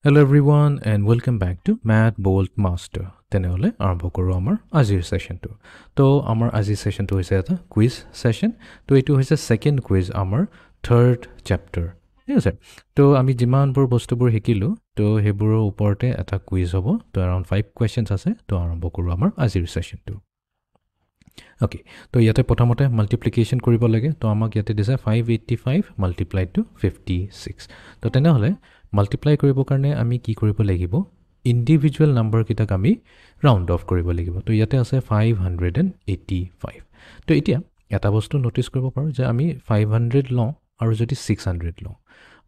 Hello everyone and welcome back to Math Bolt Master. তেনেহলে আৰম্ভ কৰো আমাৰ আজিৰ সেশনটো। তো আমাৰ আজিৰ সেশনটো হৈছে এটা কুইজ সেশন। তো এটো হৈছে সেকেন্ড কুইজ আমাৰ থাৰ্ড চ্যাপ্টাৰ। ঠিক আছে। তো আমি যিমানবোৰ বস্তুবোৰ শিকিলো তো হেবোৰৰ ওপৰতে এটা কুইজ হ'ব। তো around 5 questions আছে। তো আৰম্ভ কৰো আমাৰ আজিৰ সেশনটো। ওকে। তো ইয়াতে প্ৰথমতে মাল্টিপ্লিকেশন কৰিব লাগে। তো আমাক ইয়াতে দিছে 585 multiplied to 56। তো তেনেহলে মাল্টিপ্লাই কৰিবৰ কাৰণে আমি কি কৰিব লাগিব ইন্ডিভিজুৱেল নাম্বাৰ কিটাক আমি ৰাউন্ড অফ কৰিব লাগিব তো ইয়াতে আছে 585 তো এতিয়া এটা বস্তু নোটিস কৰিব পাৰো যে আমি 500 লওঁ আৰু যদি 600 লওঁ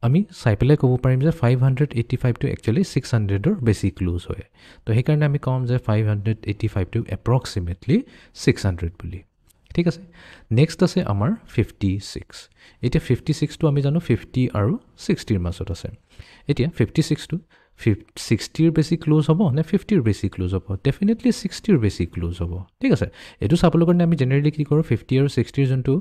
আমি চাই পেলাই ক'ব পাৰিম যে 585 টো একচুয়ালি 600 ৰ বেছি ক্লোজ হয় তো সেই কাৰণে আমি কম যে 585 টো approximately 600 বুলি ঠিক আছে নেক্সট আছে আমাৰ 56 এটা 56 টো আমি জানো 50 আৰু 60 ৰ মাজত আছে এতিয়া 56 টো 60 ৰ বেছি ক্লোজ হ'ব নে 50 ৰ বেছি ক্লোজ হ'ব ডেফিনেটলি 60 ৰ বেছি ক্লোজ হ'ব ঠিক আছে এটো চাবলৈ কাৰণে আমি জেনাৰেলি কি কৰো 50 আৰু 60 ৰ জনটো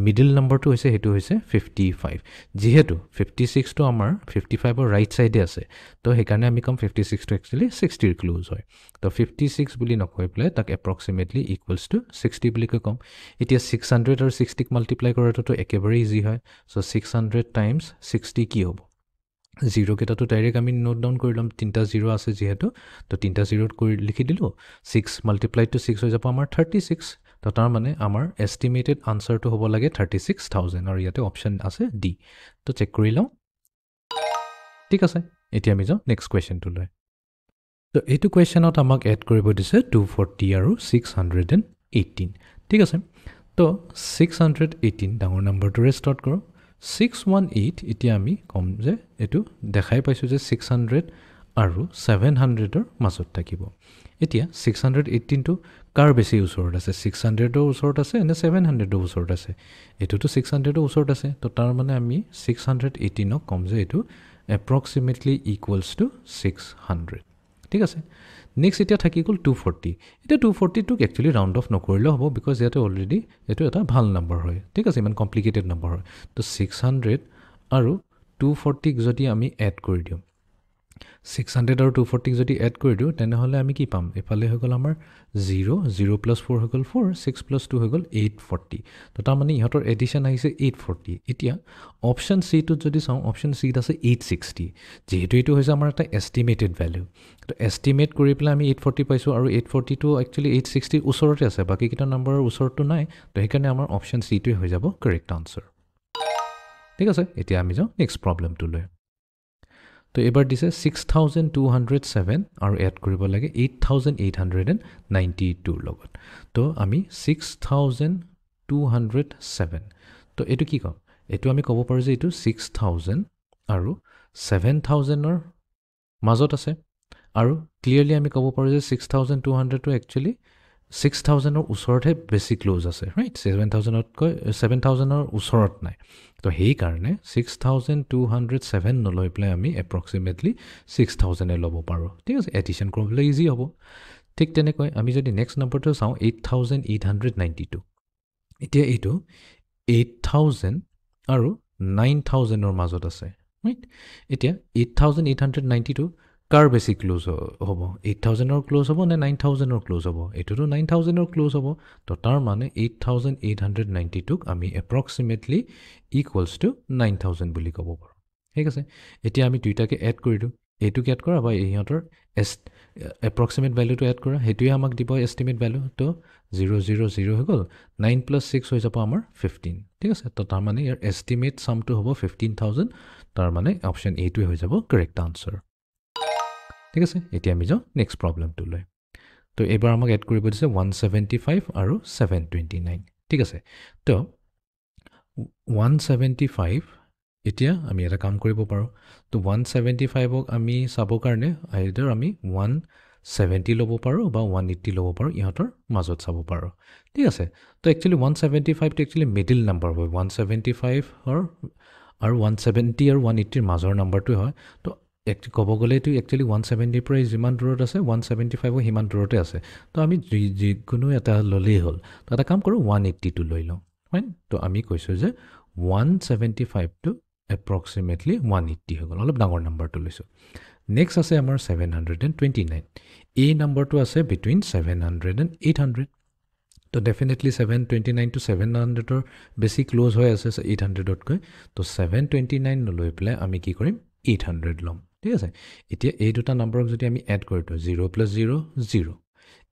মিডল নাম্বাৰটো হৈছে হেতু হৈছে 55 যেহেতু 56 টো আমাৰ 55 ৰ ৰাইট সাইডে আছে তো সেই কাৰণে আমি কম 56 টো একচুয়ালি 60 ৰ ক্লোজ হয় তো 56 বুলি নকৈ প্লে তাক approximately equals to 60 বুলি কম এতিয়া 600 আৰু 60 ক মাল্টিপ্লাই কৰাটো তো একেবাৰে ইজি হয় সো 600 টাইমছ 60 কি হ'ব 0 কেটাটো ডাইৰেক্ট আমি নোট ডাউন কৰিলাম তিনটা 0 আছে যেহেতু তো তিনটা 0 কৰি লিখি দিলো 6 মাল্টিপ্লাইড টু 6 হৈ যাব আমাৰ 36 তো তাৰ মানে আমাৰ এস্টিমেটেড আনসাৰটো হ'ব লাগে 36000 আৰু ইয়াতে অপচন আছে ডি তো চেক কৰি লওঁ ঠিক আছে এতিয়া আমি যাওঁ নেক্সট কোৱেশ্চনটো লৈ তো এইটো কোৱেশ্চনত আমাক এড কৰিব দিছে 240 আৰু 618 ঠিক আছে তো 618 ডাঙৰ নাম্বাৰটোৰে ষ্টাৰ্ট কৰোঁ 618 এতিয়া আমি কম যে এটো দেখাই পাইছো যে 600 আৰু 700 ৰ মাজত থাকিব এতিয়া 618 টো কাৰ বেছি ওচৰত আছে 600 ৰ ওচৰত আছে নে 700 ৰ ওচৰত আছে এটোটো 600 ৰ ওচৰত আছে তো তাৰ মানে আমি 618 ক কম যে এটো approximately equals to 600 ঠিক আছে নেক্সট এটা থাকি গল 240 এটা 240 টোক একচুয়ালি ৰাউন্ড অফ নকৰিলে হ'ব বিকজ ইয়াতে অলৰেডি এটো এটা ভাল নাম্বাৰ হয় ঠিক আছে ইমান কমপ্লিকেটেড নাম্বাৰ হয় তো 600 আৰু 240 ক যদি আমি এড কৰি দিও 600 আৰু 240 যদি এড কৰি দিও তেনেহলে আমি কি পাম এফালে হৈ গল আমাৰ 0 0 + 4 হৈ গল 4 6 + 2 হৈ গল 840 তো তাৰ মানে ইহতৰ এডিশন আহিছে 840 এতিয়া অপচন সি টো যদি চাও অপচন সি আছে 860 যেহেতু এটো হৈছে আমাৰ এটা এস্টিমেটেড ভ্যালু তো এস্টিমেট কৰি পেলাই আমি 840 পাইছো আৰু 840 টো একচুয়ালি 860 ওচৰতে আছে বাকি কিটা নাম্বাৰৰ ওচৰটো নাই তো হেকাৰণে আমাৰ অপচন সি টো হৈ যাব কাৰেক্ট আনসাৰ ঠিক আছে এতিয়া আমি যাও নেক্সট প্ৰবলেমটো লৈ তো এবাৰ দিছে 6207 আৰু এড কৰিব লাগে 8892 লগত তো আমি 6207 তো এটো কি কম এটো আমি ক'ব পাৰো যে এটো 6000 আৰু 7000 ৰ মাজত আছে আৰু ক্লিয়াৰলি আমি ক'ব পাৰো যে 6200 টো একচুয়ালি 6000 ৰ ওচৰতে বেছি ক্লোজ আছে ৰাইট 7000 কৈ 7000 ৰ ওচৰত নাই তো হেই কাৰণে 6207 নলৈ প্লাই আমি approximately 6000 এ ল'ব পাৰো ঠিক আছে এডিশন কৰিবলৈ ইজি হ'ব ঠিক তেনেকৈ আমি যদি নেক্সট নম্বৰটো চাও 8892 এতিয়া এটো 8000 আৰু 9000 ৰ মাজত আছে ৰাইট এতিয়া 8892 কাৰ বেছি ক্লোজ হ'ব 8000 ৰ ক্লোজ হ'ব নে 9000 ৰ ক্লোজ হ'ব এটোটো 9000 ৰ ক্লোজ হ'ব তো তাৰ মানে 8892 ক আমি approximately equals to 9000 বুলি ক'ব পাৰো ঠিক আছে এতিয়া আমি দুইটাকে এড কৰি দিও এটো এড কৰা বা ইহতৰ approximate value টো এড কৰা হেতুই আমাক দিব estimate value তো 000 হৈ গল 9 + 6 হৈ যাব আমাৰ 15 ঠিক আছে তো তাৰ মানে ইয়াৰ estimate sum টো হ'ব 15000 তাৰ মানে অপচন এ টো হৈ যাব কাৰেক্ট আনসাৰ ঠিক আছে এতিয়া আমি যাও নেক্সট প্ৰবলেমটো লৈ তো এবাৰ আমাক এড কৰিব দিছে 175 আৰু 729 ঠিক আছে তো 175 এতিয়া আমি এটা কাম কৰিব পাৰো তো 175 ক আমি চাব কাৰণে আইদাৰ আমি 170 ল'ব পাৰো বা 180 ল'ব পাৰো ইহতৰ মাজত চাব পাৰো ঠিক আছে তো একচুয়ালি 175 টো একচুয়ালি মিডল নাম্বাৰ হয় 175 আৰু 170 আৰু 180 ৰ মাজৰ নাম্বাৰটো হয় তো ক'ব গ'লে এটো একচুয়ালি 170 পৰা যিমান দূৰত আছে 175 ও হিমান দূৰতে আছে তো আমি যিকোনো এটা ললেই হল তো এটা কাম কৰো 180 টো লৈ লওঁ ফাইন তো আমি কৈছো যে 175 টো approximately 180 হৈ গল অলপ ডাঙৰ নাম্বাৰটো লৈছো নেক্সট আছে আমাৰ 729 এই নম্বৰটো আছে বিটুইন 700 এণ্ড 800 তো ডেফিনেটলি 729 টু 700ৰ বেছি ক্লোজ হৈ আছে 800তকৈ তো 729 নলৈ পেলাই আমি কি কৰিম 800 ল'ম ঠিক আছে এতিয়া এই দুটা নম্বৰক যদি আমি এড কৰি দিওঁ 0 + 0 0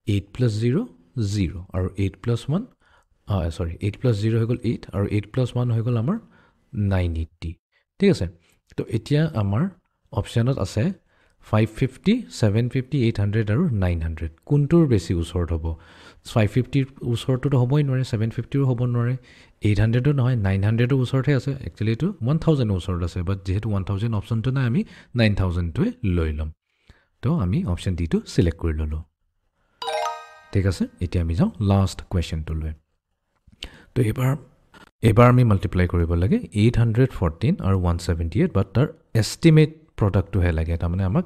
8 + 0 0 আৰু 8 + 1 সৰি 8 + 0 হৈ গ'ল 8 আৰু 8 + 1 হৈ গ'ল আমাৰ 980 ঠিক আছে তো এতিয়া আমাৰ অপশ্যনত আছে 550 750 800 আৰু 900 কোনটোৰ বেছি ওচৰত হ'ব 550ৰ ওচৰততো হ'বই নোৱাৰে 750ৰো হ'ব নোৱাৰে 800ও নহয় 900ৰ ওচৰতহে আছে একচুৱেলি এইটো 1000ৰ ওচৰত আছে বাট যিহেতু 1000 অপশ্যনটো নাই আমি 9000টোৱে লৈ ল'ম তো আমি অপশ্যন ডিটো চিলেক্ট কৰি ল'লোঁ ঠিক আছে এতিয়া আমি যাওঁ লাষ্ট কুৱেশ্যনটোলৈ তো এইবাৰ আমি মাল্টিপ্লাই কৰিব লাগে 814 আৰু 178 বাট তাৰ এষ্টিমেট প্ৰডাক্টটোহে লাগে তাৰমানে আমাক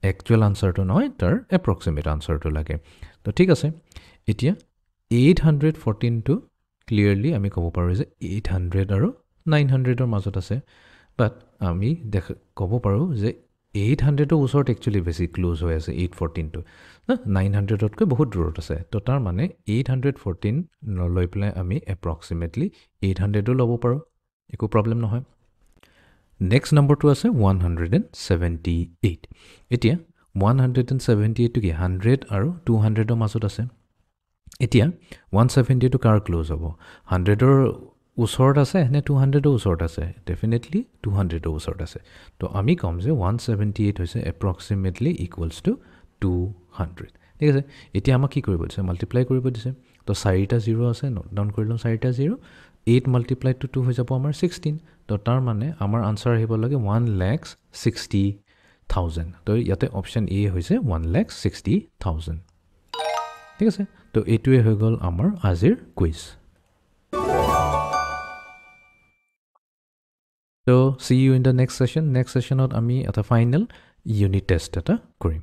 একচুৱেল আনচাৰটো নহয় তাৰ এপ্ৰক্সিমেট আনচাৰটো লাগে তো ঠিক আছে এতিয়া 814টো ক্লিয়াৰলি আমি ক'ব পাৰোঁ যে 800 আৰু 900ৰ মাজত আছে বাট আমি ক'ব পাৰোঁ যে 800ৰ ওচৰত একচুৱেলি বেছি ক্লোজ হৈ আছে 814টো 900তকৈ বহুত দূৰত আছে তো তাৰ মানে 814 লৈ পেলাই আমি এপ্ৰক্সিমেটলি 800ও ল'ব পাৰোঁ একো প্ৰব্লেম নহয় নেক্সট নম্বৰটো আছে 178 এতিয়া 178টো কি 100 আৰু 200ৰ মাজত আছে এতিয়া 170টো কাৰ ক্লোজ হ'ব 100ৰ ওচৰত আছে নে 200ৰ ওচৰত আছে ডেফিনেটলি 200ৰ ওচৰত আছে তো আমি ক'ম যে 178 হৈছে এপ্ৰক্সিমেটলি ইকুৱেলছ টু 200 ঠিক আছে এতিয়া আমাক কি কৰিব দিছে মাল্টিপ্লাই কৰিব দিছে তো 4টা 0 আছে নোট ডাউন কৰি লওঁ 4টা 0 8 multiplied to 2 হৈ যাব আমাৰ 16 তো তাৰ মানে আমাৰ আনসাৰ আহিব লাগে 1,60,000 তো ইয়াতে অপশ্যন এ হৈছে 1,60,000 ঠিক আছে তো এইটোৱে হৈ গ'ল আমাৰ আজিৰ কুইজ তো see you in the next session আমি এটা ফাইনেল ইউনিট টেষ্ট এটা কৰিম